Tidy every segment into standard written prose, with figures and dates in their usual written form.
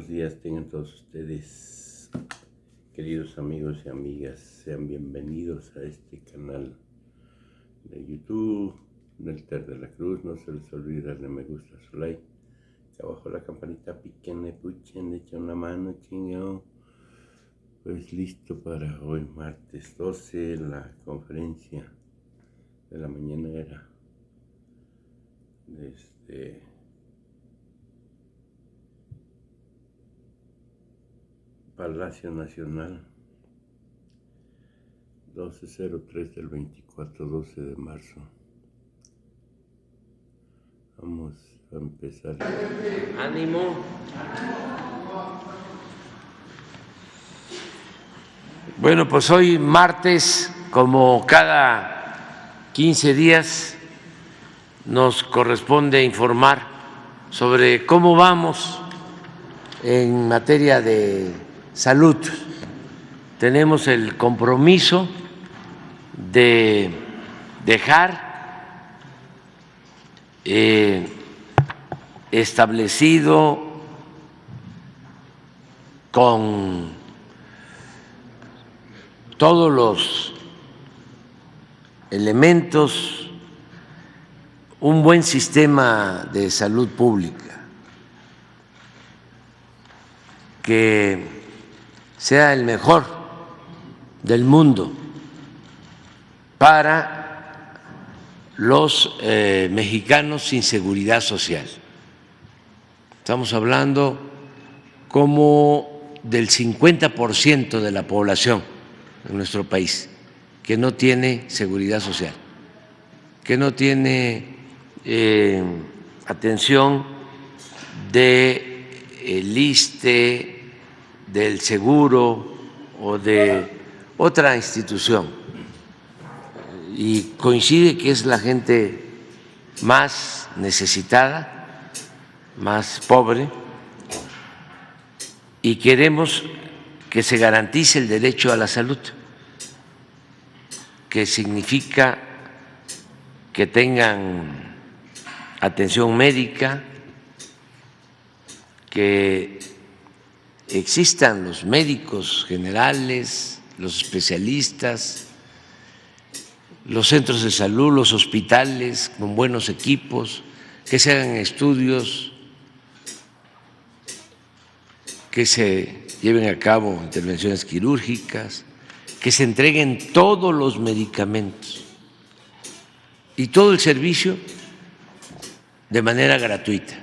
días tengan todos ustedes, queridos amigos y amigas. Sean bienvenidos a este canal de YouTube del Ter de la Cruz. No se les olvide darle me gusta, su like. Que abajo la campanita piquen, puchen, echen una mano, chingón. Pues listo para hoy, martes 12, la conferencia de la mañanera de Palacio Nacional, 1203 del 24-12 de marzo. Vamos a empezar. ¡Ánimo! Bueno, pues hoy martes, como cada 15 días, nos corresponde informar sobre cómo vamos en materia de salud. Tenemos el compromiso de dejar establecido con todos los elementos un buen sistema de salud pública que sea el mejor del mundo para los mexicanos sin seguridad social. Estamos hablando como del 50% de la población en nuestro país que no tiene seguridad social, que no tiene atención del ISSSTE, del seguro o de otra institución, y coincide que es la gente más necesitada, más pobre, y queremos que se garantice el derecho a la salud, que significa que tengan atención médica, que existan los médicos generales, los especialistas, los centros de salud, los hospitales con buenos equipos, que se hagan estudios, que se lleven a cabo intervenciones quirúrgicas, que se entreguen todos los medicamentos y todo el servicio de manera gratuita.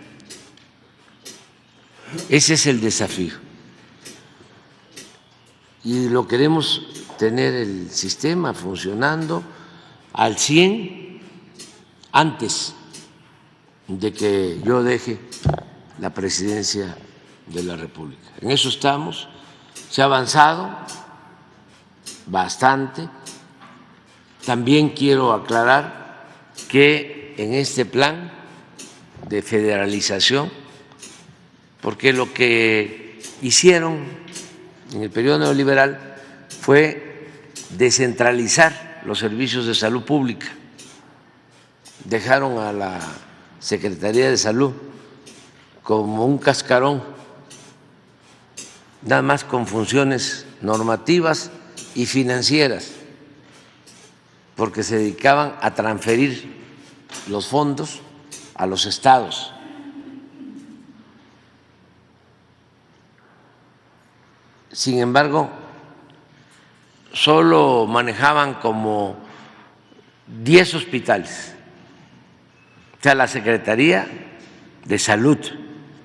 Ese es el desafío. Y lo queremos tener el sistema funcionando al 100 antes de que yo deje la presidencia de la República. En eso estamos, se ha avanzado bastante. También quiero aclarar que en este plan de federalización, porque lo que hicieron en el periodo neoliberal fue descentralizar los servicios de salud pública, dejaron a la Secretaría de Salud como un cascarón, nada más con funciones normativas y financieras, porque se dedicaban a transferir los fondos a los estados. Sin embargo, solo manejaban como 10 hospitales, o sea, la Secretaría de Salud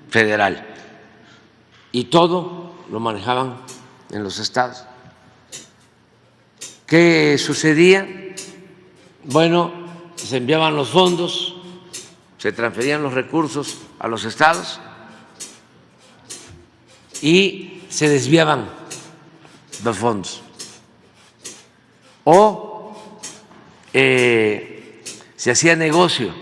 Federal, y todo lo manejaban en los estados. ¿Qué sucedía? Bueno, se enviaban los fondos, se transferían los recursos a los estados y se desviaban los fondos, o se hacía negocio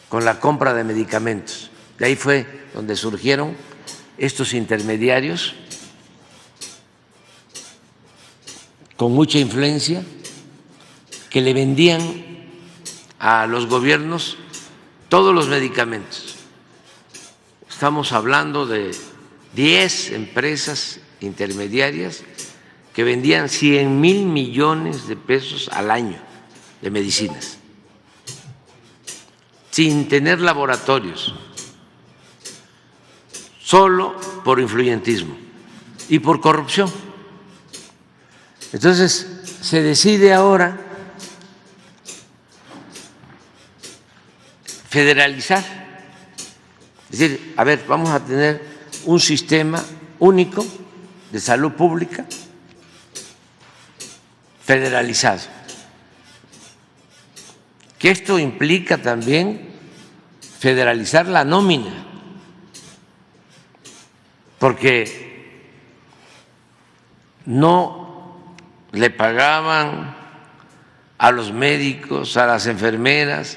con la compra de medicamentos. De ahí fue donde surgieron estos intermediarios con mucha influencia que le vendían a los gobiernos todos los medicamentos. Estamos hablando de 10 empresas intermediarias que vendían 100,000 millones de pesos al año de medicinas, sin tener laboratorios, solo por influyentismo y por corrupción. Entonces, se decide ahora federalizar, es decir, a ver, vamos a tener un sistema único de salud pública federalizado, que esto implica también federalizar la nómina, porque no le pagaban a los médicos, a las enfermeras,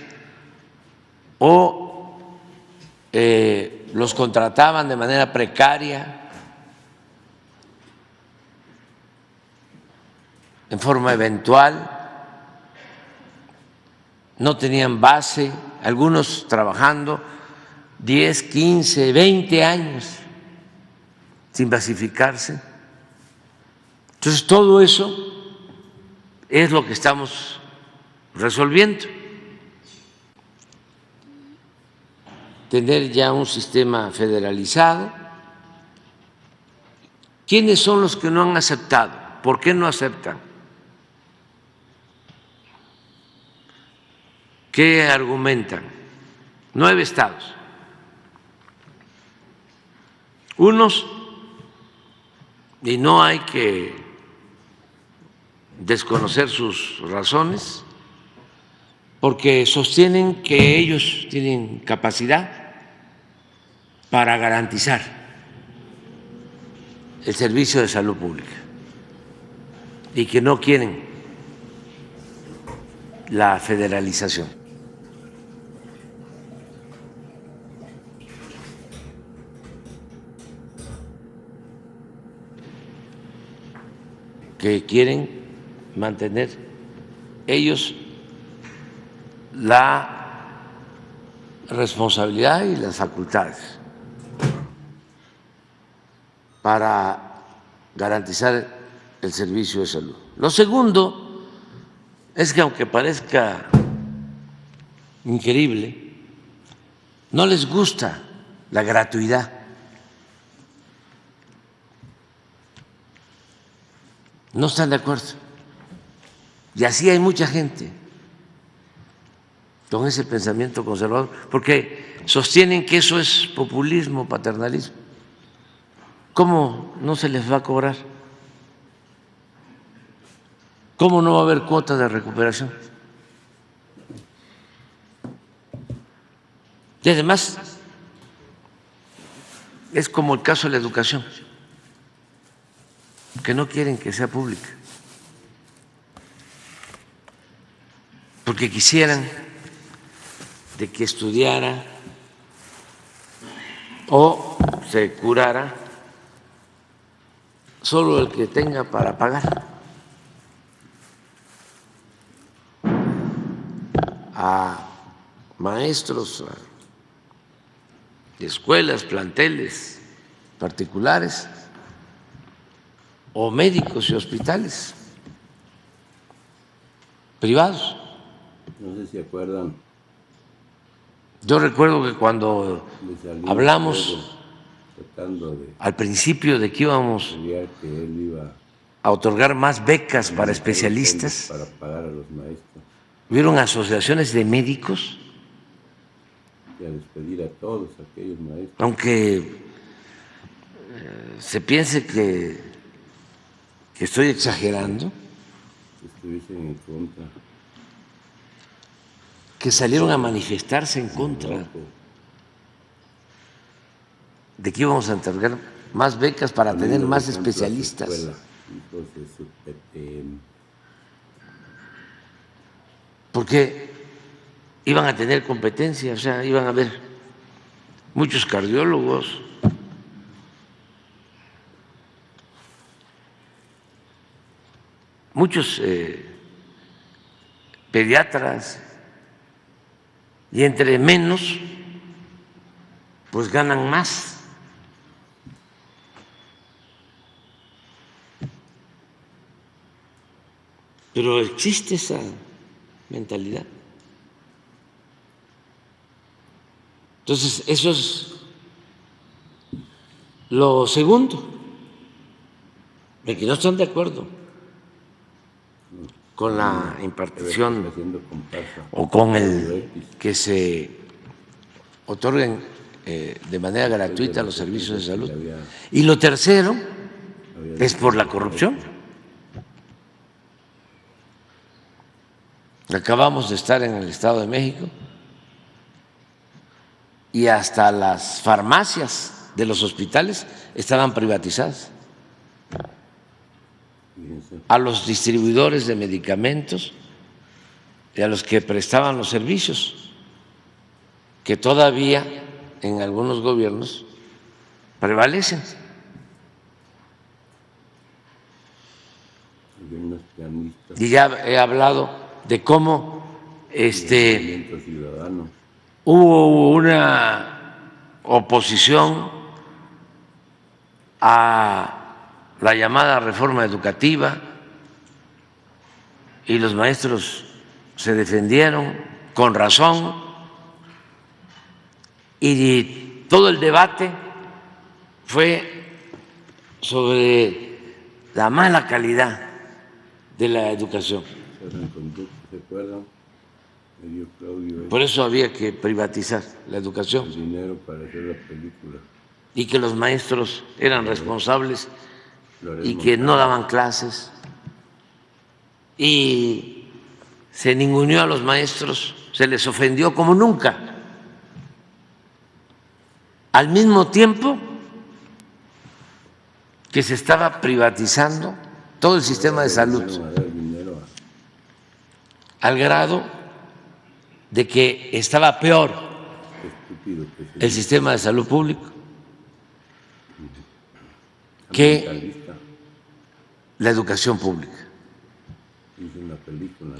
o los contrataban de manera precaria, en forma eventual, no tenían base, algunos trabajando 10, 15, 20 años sin basificarse. Entonces, todo eso es lo que estamos resolviendo. Tener ya un sistema federalizado. ¿Quiénes son los que no han aceptado? ¿Por qué no aceptan? ¿Qué argumentan? 9 estados. Unos, y no hay que desconocer sus razones, porque sostienen que ellos tienen capacidad para garantizar el servicio de salud pública y que no quieren la federalización. Que quieren mantener ellos la responsabilidad y las facultades para garantizar el servicio de salud. Lo segundo es que, aunque parezca increíble, no les gusta la gratuidad. No están de acuerdo. Y así hay mucha gente con ese pensamiento conservador, porque sostienen que eso es populismo, paternalismo. ¿Cómo no se les va a cobrar? ¿Cómo no va a haber cuota de recuperación? Y además, es como el caso de la educación, que no quieren que sea pública, porque quisieran de que estudiara o se curara solo el que tenga para pagar. A maestros, a escuelas, planteles particulares o médicos y hospitales privados. No sé si acuerdan. Yo recuerdo que cuando hablamos al principio de que íbamos a otorgar más becas para especialistas, para pagar a los maestros, hubieron asociaciones de médicos, y a despedir a todos aquellos maestros. Aunque se piense que estoy exagerando, Estuviesen en contra, que salieron a manifestarse en contra de que íbamos a entregar más becas para tener más especialistas. Porque iban a tener competencia, o sea, iban a haber muchos cardiólogos, muchos pediatras, y entre menos, pues ganan más. Pero existe esa mentalidad. Entonces, eso es lo segundo, de que no están de acuerdo con la impartición o con el que se otorguen de manera gratuita los servicios de salud. Y lo tercero es por la corrupción. Acabamos de estar en el Estado de México y hasta las farmacias de los hospitales estaban privatizadas. A los distribuidores de medicamentos y a los que prestaban los servicios, que todavía en algunos gobiernos prevalecen. Y ya he hablado de cómo hubo una oposición a la llamada reforma educativa y los maestros se defendieron con razón y todo el debate fue sobre la mala calidad de la educación. Por eso había que privatizar la educación y que los maestros eran responsables y que no daban clases y se ninguneó a los maestros, se les ofendió como nunca. Al mismo tiempo que se estaba privatizando todo el sistema de salud, al grado de que estaba peor el sistema de salud público que la educación pública. En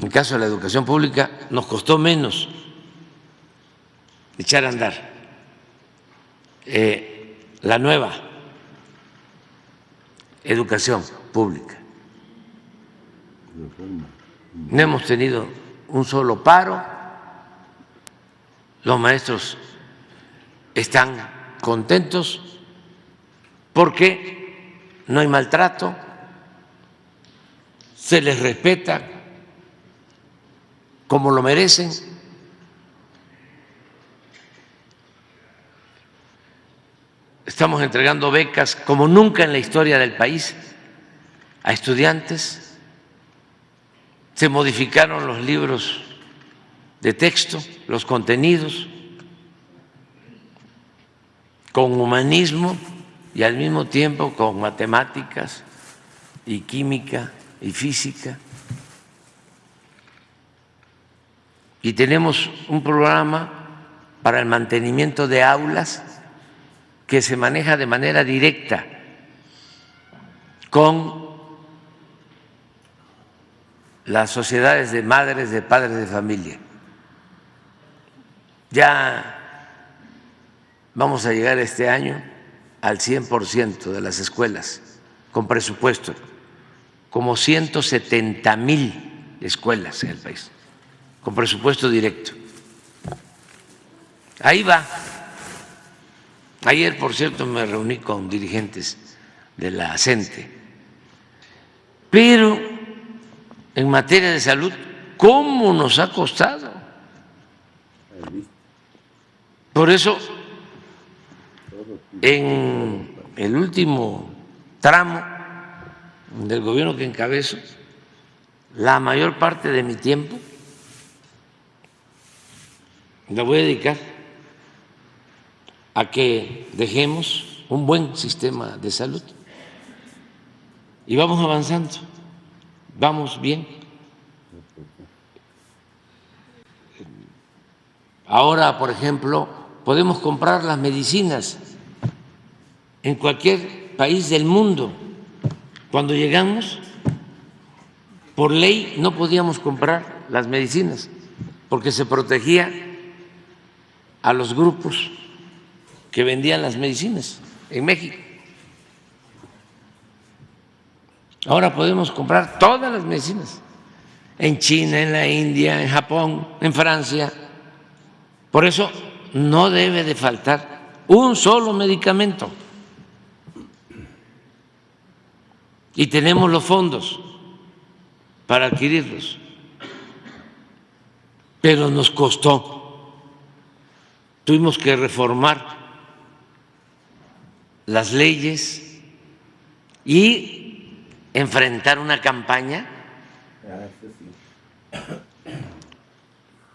el caso de la educación pública nos costó menos echar a andar la nueva educación pública. No hemos tenido un solo paro, los maestros están contentos porque no hay maltrato, se les respeta como lo merecen. Estamos entregando becas como nunca en la historia del país a estudiantes. Se modificaron los libros de texto, los contenidos, con humanismo y al mismo tiempo con matemáticas y química y física. Y tenemos un programa para el mantenimiento de aulas que se maneja de manera directa con las sociedades de madres, de padres de familia. Ya vamos a llegar este año al 100% de las escuelas con presupuesto, como 170,000 escuelas en el país, con presupuesto directo. Ahí va. Ayer, por cierto, me reuní con dirigentes de la CENTE, pero en materia de salud, ¿cómo nos ha costado? Por eso, en el último tramo del gobierno que encabezo, la mayor parte de mi tiempo la voy a dedicar a que dejemos un buen sistema de salud. Y vamos avanzando, vamos bien. Ahora, por ejemplo, podemos comprar las medicinas en cualquier país del mundo. Cuando llegamos, por ley no podíamos comprar las medicinas porque se protegía a los grupos que vendían las medicinas en México. Ahora podemos comprar todas las medicinas en China, en la India, en Japón, en Francia. Por eso no debe de faltar un solo medicamento. Y tenemos los fondos para adquirirlos. Pero nos costó. Tuvimos que reformar las leyes y enfrentar una campaña.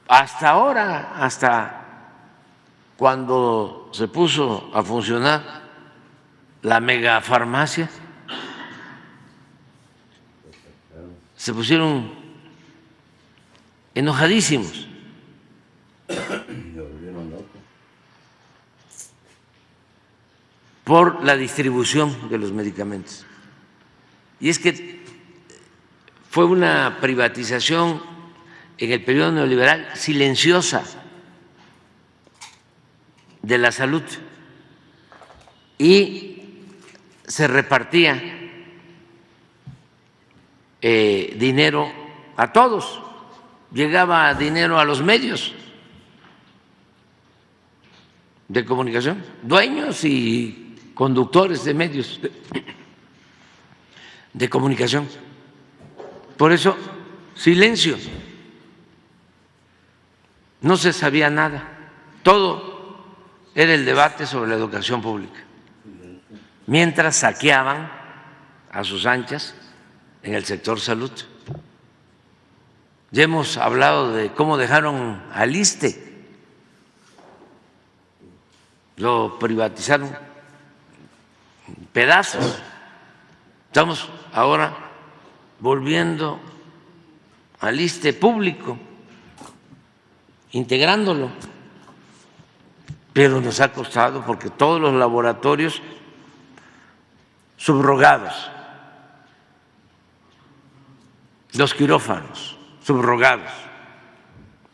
Hasta ahora, hasta cuando se puso a funcionar la megafarmacia, se pusieron enojadísimos. Por la distribución de los medicamentos. Y es que fue una privatización en el periodo neoliberal silenciosa de la salud y se repartía dinero a todos, llegaba dinero a los medios de comunicación, dueños y conductores de medios de comunicación. Por eso, silencio. No se sabía nada. Todo era el debate sobre la educación pública. Mientras saqueaban a sus anchas en el sector salud. Ya hemos hablado de cómo dejaron al ISSSTE. Lo privatizaron en pedazos. Estamos ahora volviendo al ISSSTE público, integrándolo, pero nos ha costado porque todos los laboratorios subrogados, los quirófanos subrogados,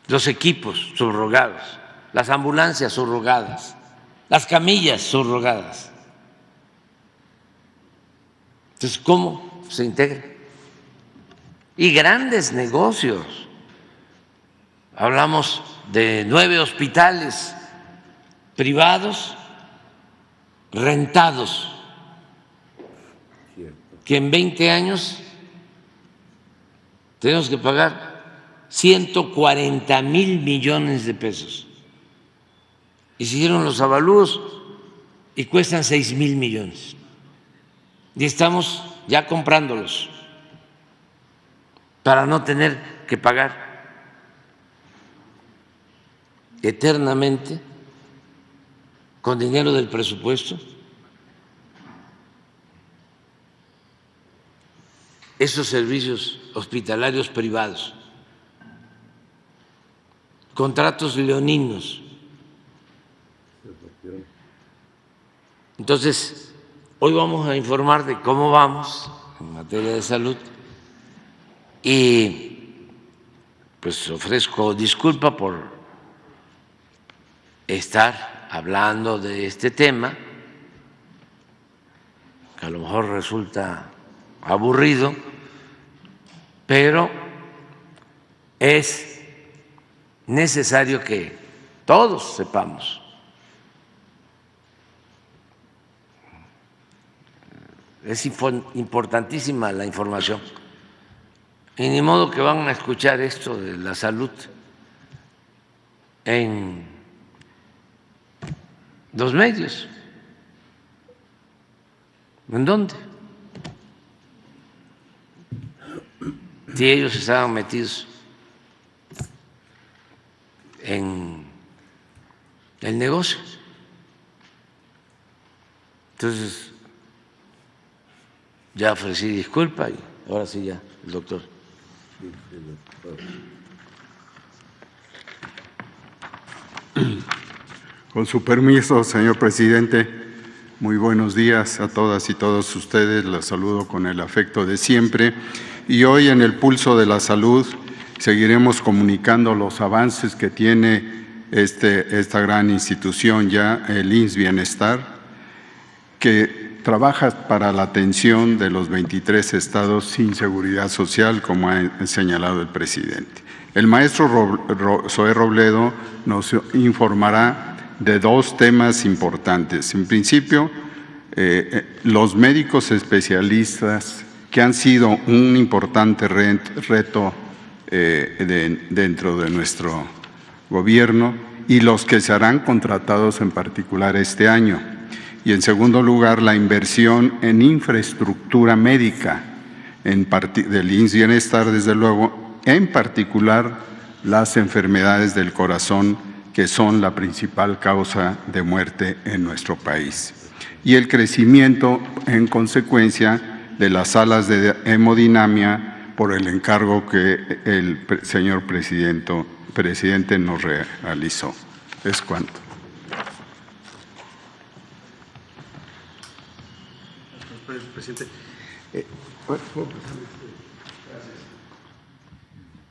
los equipos subrogados, las ambulancias subrogadas, las camillas subrogadas. Entonces, ¿cómo se integra? Y grandes negocios. Hablamos de 9 hospitales privados rentados, que en 20 años tenemos que pagar 140,000 millones de pesos. Y se hicieron los avalúos y cuestan 6,000 millones. Y estamos ya comprándolos para no tener que pagar eternamente con dinero del presupuesto esos servicios hospitalarios privados, contratos leoninos. Entonces, hoy vamos a informar de cómo vamos en materia de salud y pues ofrezco disculpa por estar hablando de este tema, que a lo mejor resulta aburrido, pero es necesario que todos sepamos. Es importantísima la información. Y ni modo que van a escuchar esto de la salud en los medios. ¿En dónde? Si ellos estaban metidos en el negocio. Entonces, ya ofrecí disculpa y ahora sí ya, el doctor. Con su permiso, señor presidente, muy buenos días a todas y todos ustedes. Los saludo con el afecto de siempre. Y hoy en el Pulso de la Salud seguiremos comunicando los avances que tiene esta gran institución ya, el IMSS Bienestar, que trabaja para la atención de los 23 estados sin seguridad social, como ha señalado el presidente. El maestro Zoé Robledo nos informará de dos temas importantes. En principio, los médicos especialistas, que han sido un importante reto dentro de nuestro gobierno, y los que serán contratados en particular este año. Y en segundo lugar, la inversión en infraestructura médica del IMSS Bienestar, desde luego, en particular las enfermedades del corazón, que son la principal causa de muerte en nuestro país. Y el crecimiento, en consecuencia, de las salas de hemodinamia por el encargo que el señor presidente nos realizó. Es cuanto. Presidente.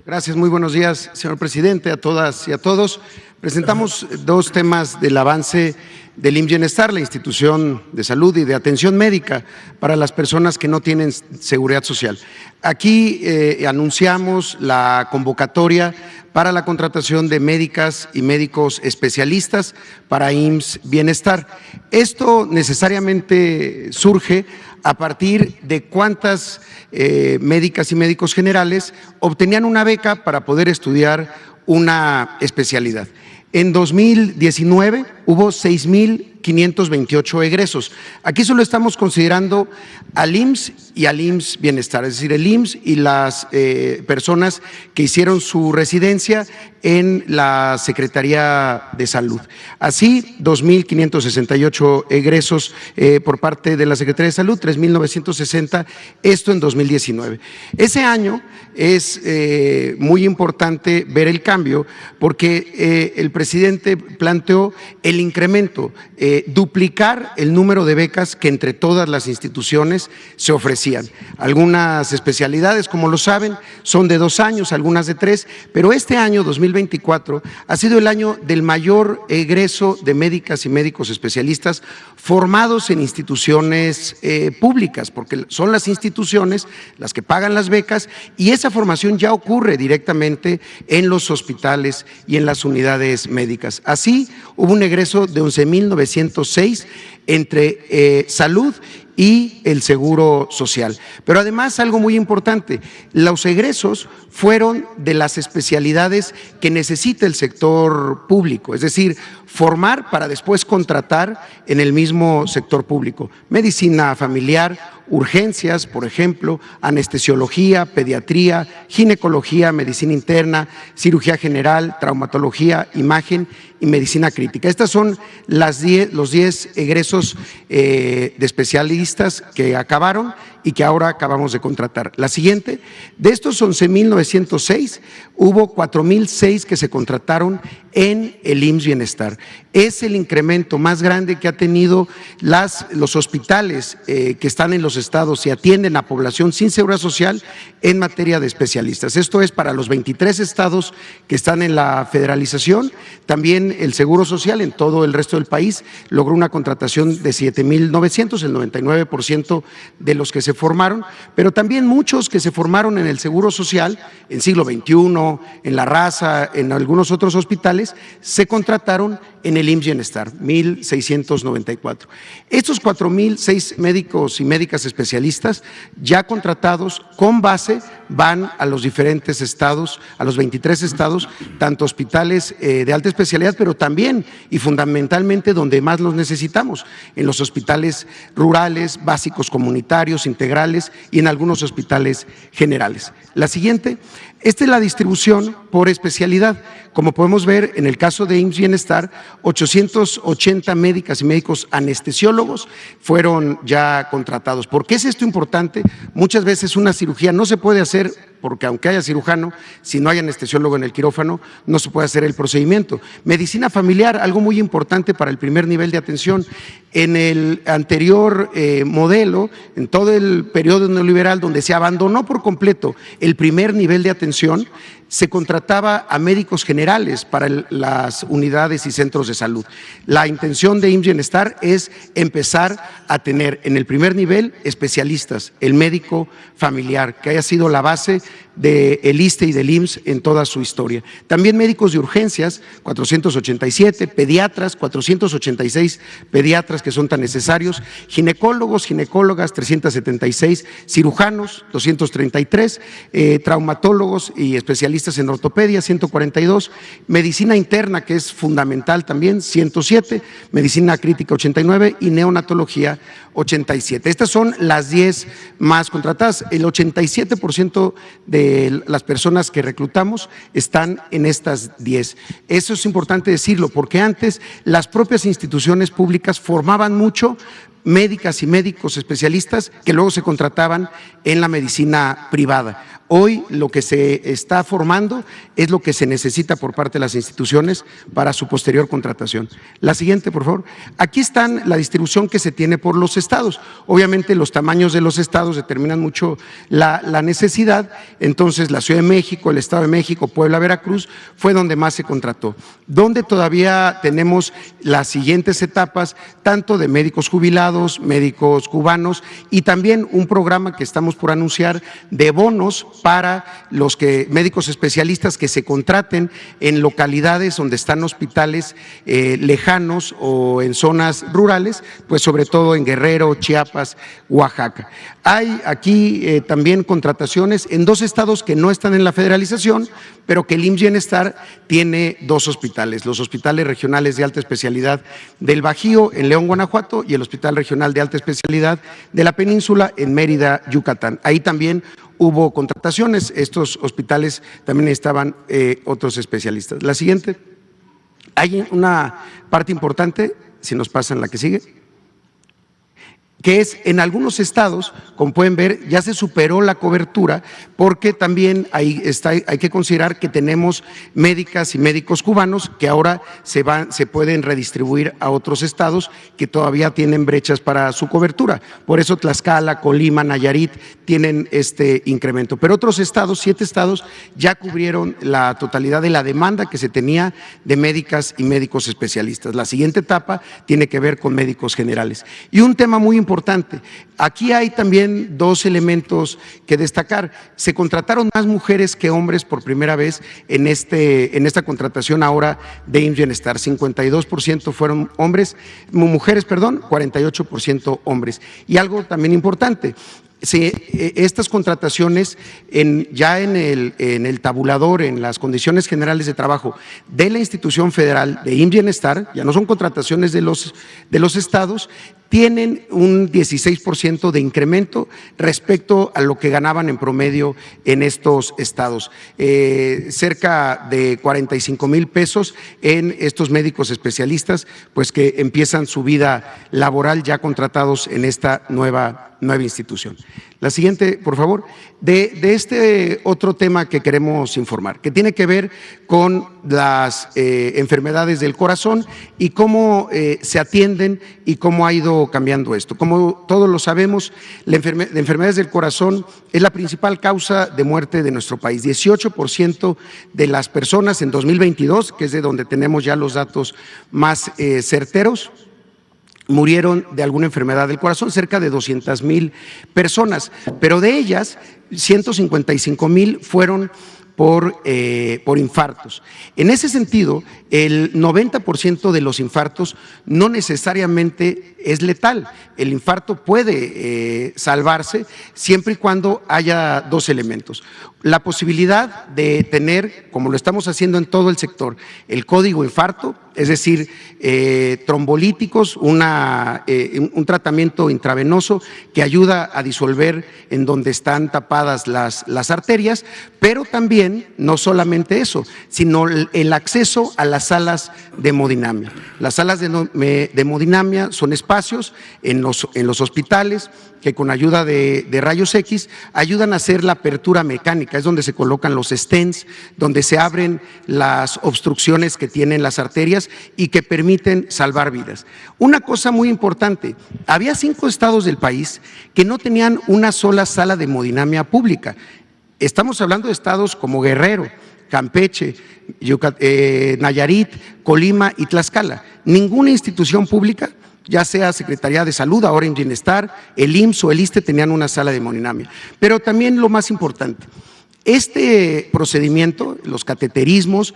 Gracias, muy buenos días, señor presidente, a todas y a todos. Presentamos dos temas del avance del IMSS Bienestar, la institución de salud y de atención médica para las personas que no tienen seguridad social. Aquí anunciamos la convocatoria para la contratación de médicas y médicos especialistas para IMSS Bienestar. Esto necesariamente surge a partir de cuántas médicas y médicos generales obtenían una beca para poder estudiar una especialidad. En 2019 hubo 6,528 egresos. Aquí solo estamos considerando al IMSS y al IMSS Bienestar, es decir, el IMSS y las personas que hicieron su residencia en la Secretaría de Salud. Así, 2,568 egresos por parte de la Secretaría de Salud, 3,960, esto en 2019. Ese año es muy importante ver el cambio porque el presidente planteó el incremento, duplicar el número de becas que entre todas las instituciones se ofrecían. Algunas especialidades, como lo saben, son de 2 años, algunas de 3, pero este año, 2024, ha sido el año del mayor egreso de médicas y médicos especialistas formados en instituciones públicas, porque son las instituciones las que pagan las becas y esa formación ya ocurre directamente en los hospitales y en las unidades médicas. Así, hubo un egreso de 11,906 entre salud y el Seguro Social. Pero además, algo muy importante, los egresos fueron de las especialidades que necesita el sector público, es decir, formar para después contratar en el mismo sector público. Medicina familiar, urgencias, por ejemplo, anestesiología, pediatría, ginecología, medicina interna, cirugía general, traumatología, imagen y medicina crítica. Estas son los 10 egresos de especialistas que acabaron y que ahora acabamos de contratar. La siguiente, de estos 11,906, hubo 4,006 que se contrataron en el IMSS Bienestar. Es el incremento más grande que ha tenido los hospitales que están en los estados y atienden a población sin seguridad social en materia de especialistas. Esto es para los 23 estados que están en la federalización. También el Seguro Social en todo el resto del país logró una contratación de 7,900, el 99% de los que se formaron, pero también muchos que se formaron en el Seguro Social en siglo XXI, en La Raza, en algunos otros hospitales, se contrataron en el IMSS Bienestar, 1,694. Estos 4,006 médicos y médicas especialistas ya contratados con base van a los diferentes estados, a los 23 estados, tanto hospitales de alta especialidad, pero también y fundamentalmente donde más los necesitamos, en los hospitales rurales, básicos comunitarios, integrales y en algunos hospitales generales. La siguiente, esta es la distribución por especialidad. Como podemos ver, en el caso de IMSS Bienestar, 880 médicas y médicos anestesiólogos fueron ya contratados. ¿Por qué es esto importante? Muchas veces una cirugía no se puede hacer porque aunque haya cirujano, si no hay anestesiólogo en el quirófano, no se puede hacer el procedimiento. Medicina familiar, algo muy importante para el primer nivel de atención. En el anterior modelo, en todo el periodo neoliberal, donde se abandonó por completo el primer nivel de atención, se contrataba a médicos generales para las unidades y centros de salud. La intención de IMSS Bienestar es empezar a tener en el primer nivel especialistas, el médico familiar, que haya sido la base del ISSSTE y del IMSS en toda su historia. También médicos de urgencias, 487, pediatras, 486 pediatras que son tan necesarios, ginecólogos, ginecólogas, 376, cirujanos, 233, traumatólogos y especialistas en ortopedia, 142, medicina interna, que es fundamental también, 107, medicina crítica, 89 y neonatología, 87. Estas son las 10 más contratadas. El 87% de las personas que reclutamos están en estas 10. Eso es importante decirlo, porque antes las propias instituciones públicas formaban mucho médicas y médicos especialistas que luego se contrataban en la medicina privada. Hoy lo que se está formando es lo que se necesita por parte de las instituciones para su posterior contratación. La siguiente, por favor. Aquí están la distribución que se tiene por los estados. Obviamente los tamaños de los estados determinan mucho la necesidad. Entonces la Ciudad de México, el Estado de México, Puebla, Veracruz fue donde más se contrató. Donde todavía tenemos las siguientes etapas, tanto de médicos jubilados, médicos cubanos y también un programa que estamos por anunciar de bonos para los médicos especialistas que se contraten en localidades donde están hospitales lejanos o en zonas rurales, pues sobre todo en Guerrero, Chiapas, Oaxaca. Hay aquí también contrataciones en 2 estados que no están en la federalización, pero que el IMSS Bienestar tiene 2 hospitales, los hospitales regionales de alta especialidad del Bajío en León, Guanajuato, y el Hospital Regional de Alta Especialidad de la Península en Mérida, Yucatán. Ahí también hubo contrataciones, estos hospitales también estaban otros especialistas. La siguiente, hay una parte importante, si nos pasan la que sigue, que es en algunos estados, como pueden ver, ya se superó la cobertura, porque también hay que considerar que tenemos médicas y médicos cubanos que ahora se pueden redistribuir a otros estados que todavía tienen brechas para su cobertura. Por eso Tlaxcala, Colima, Nayarit tienen este incremento. Pero otros estados, 7 estados, ya cubrieron la totalidad de la demanda que se tenía de médicas y médicos especialistas. La siguiente etapa tiene que ver con médicos generales. Y un tema muy importante, aquí hay también 2 elementos que destacar. Se contrataron más mujeres que hombres por primera vez en esta contratación ahora de IMSS Bienestar. 52% fueron mujeres, 48% hombres. Y algo también importante, estas contrataciones ya en el tabulador, en las condiciones generales de trabajo de la institución federal de IMSS Bienestar, ya no son contrataciones de los estados, tienen un 16% de incremento respecto a lo que ganaban en promedio en estos estados, cerca de 45,000 pesos en estos médicos especialistas, pues que empiezan su vida laboral ya contratados en esta nueva institución. La siguiente, por favor, de este otro tema que queremos informar, que tiene que ver con las enfermedades del corazón y cómo se atienden y cómo ha ido cambiando esto. Como todos lo sabemos, la enfermedades del corazón es la principal causa de muerte de nuestro país. 18% de las personas en 2022, que es de donde tenemos ya los datos más certeros, murieron de alguna enfermedad del corazón, cerca de 200,000 personas, pero de ellas 155,000 fueron por infartos. En ese sentido, el 90% de los infartos no necesariamente es letal. El infarto puede salvarse siempre y cuando haya 2 elementos. La posibilidad de tener, como lo estamos haciendo en todo el sector, el código infarto, es decir, trombolíticos, un tratamiento intravenoso que ayuda a disolver en donde están tapadas las arterias, pero también también, no solamente eso, sino el acceso a las salas de hemodinamia. Las salas de hemodinamia son espacios en los hospitales que con ayuda de rayos X ayudan a hacer la apertura mecánica, es donde se colocan los stents, donde se abren las obstrucciones que tienen las arterias y que permiten salvar vidas. Una cosa muy importante, había 5 estados del país que no tenían una sola sala de hemodinamia pública. Estamos hablando de estados como Guerrero, Campeche, Nayarit, Colima y Tlaxcala. Ninguna institución pública, ya sea Secretaría de Salud, ahora en Bienestar, el IMSS o el ISSSTE, tenían una sala de hemodinamia. Pero también lo más importante, este procedimiento, los cateterismos,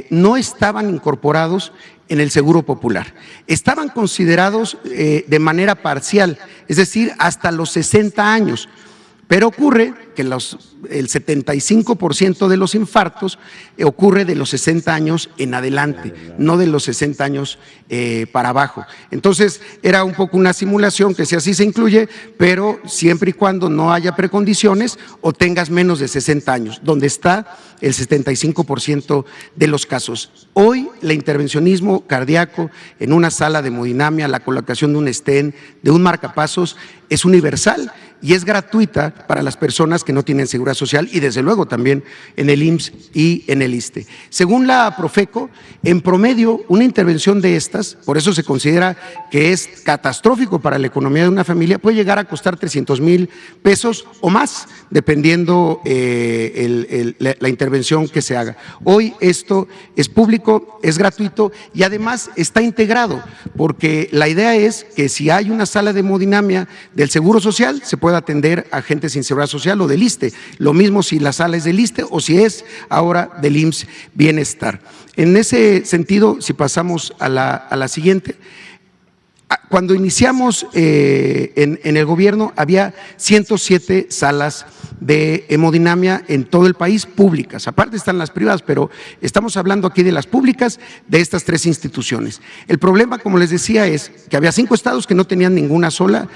no estaban incorporados en el Seguro Popular. Estaban considerados de manera parcial, es decir, hasta los 60 años. Pero ocurre que el 75% de los infartos ocurre de los 60 años en adelante, no de los 60 años para abajo. Entonces, era un poco una simulación que si así se incluye, pero siempre y cuando no haya precondiciones o tengas menos de 60 años, donde está el 75% de los casos. Hoy, el intervencionismo cardíaco en una sala de hemodinamia, la colocación de un stent, de un marcapasos, es universal y es gratuita para las personas que no tienen seguridad social y desde luego también en el IMSS y en el ISSSTE. Según la Profeco, en promedio una intervención de estas, por eso se considera que es catastrófico para la economía de una familia, puede llegar a costar 300,000 pesos o más, dependiendo la intervención que se haga. Hoy esto es público, es gratuito y además está integrado, porque la idea es que si hay una sala de hemodinamia del Seguro Social, se puede atender a gente sin seguridad social o del ISSSTE. Lo mismo si la sala es del ISSSTE o si es ahora del IMSS Bienestar. En ese sentido, si pasamos a la siguiente, cuando iniciamos en el gobierno había 107 salas de hemodinamia en todo el país, públicas. Aparte están las privadas, pero estamos hablando aquí de las públicas de estas 3 instituciones. El problema, como les decía, es que había 5 estados que no tenían ninguna sola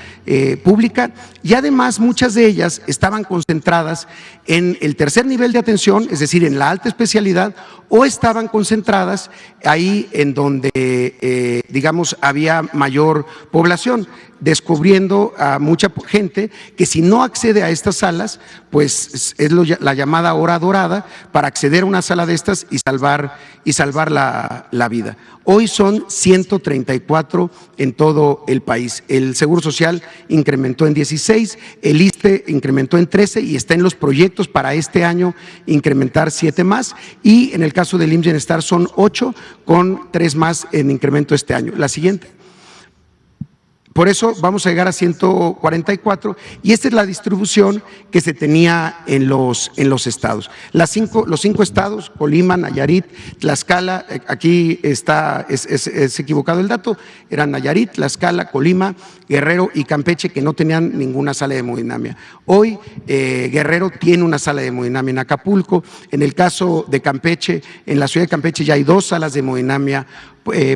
pública y además muchas de ellas estaban concentradas en el tercer nivel de atención, es decir, en la alta especialidad, o estaban concentradas ahí en donde, digamos, había mayor población, descubriendo a mucha gente que si no accede a estas salas, pues es la llamada hora dorada para acceder a una sala de estas y salvar la vida. Hoy son 134 en todo el país. El Seguro Social incrementó en 16, el ISSSTE incrementó en 13 y está en los proyectos para este año incrementar 7 más y en el caso del IMSS Bienestar son 8 con 3 más en incremento este año. La siguiente. Por eso vamos a llegar a 144 y esta es la distribución que se tenía en los estados. Los 5 estados, Colima, Nayarit, Tlaxcala, aquí está, es equivocado el dato, eran Nayarit, Tlaxcala, Colima, Guerrero y Campeche que no tenían ninguna sala de hemodinamia. Hoy Guerrero tiene una sala de hemodinamia en Acapulco, en el caso de Campeche, en la ciudad de Campeche ya hay 2 salas de hemodinamia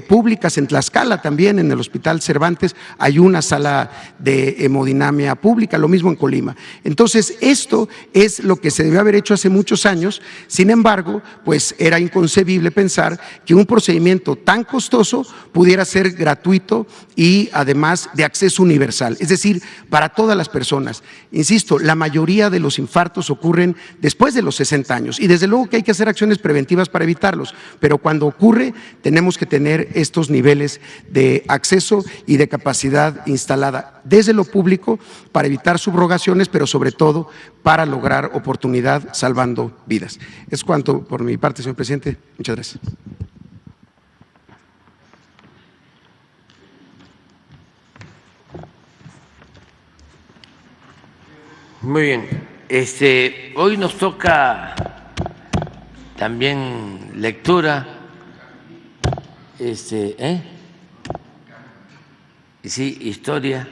públicas, en Tlaxcala también, en el Hospital Cervantes, hay una sala de hemodinamia pública, lo mismo en Colima. Entonces, esto es lo que se debió haber hecho hace muchos años, sin embargo, pues era inconcebible pensar que un procedimiento tan costoso pudiera ser gratuito y además de acceso universal, es decir, para todas las personas. Insisto, la mayoría de los infartos ocurren después de los 60 años y desde luego que hay que hacer acciones preventivas para evitarlos, pero cuando ocurre tenemos que tener estos niveles de acceso y de capacidad instalada desde lo público para evitar subrogaciones, pero sobre todo para lograr oportunidad salvando vidas. Es cuanto por mi parte, señor presidente. Muchas gracias. Muy bien. Hoy nos toca también lectura. Sí, historia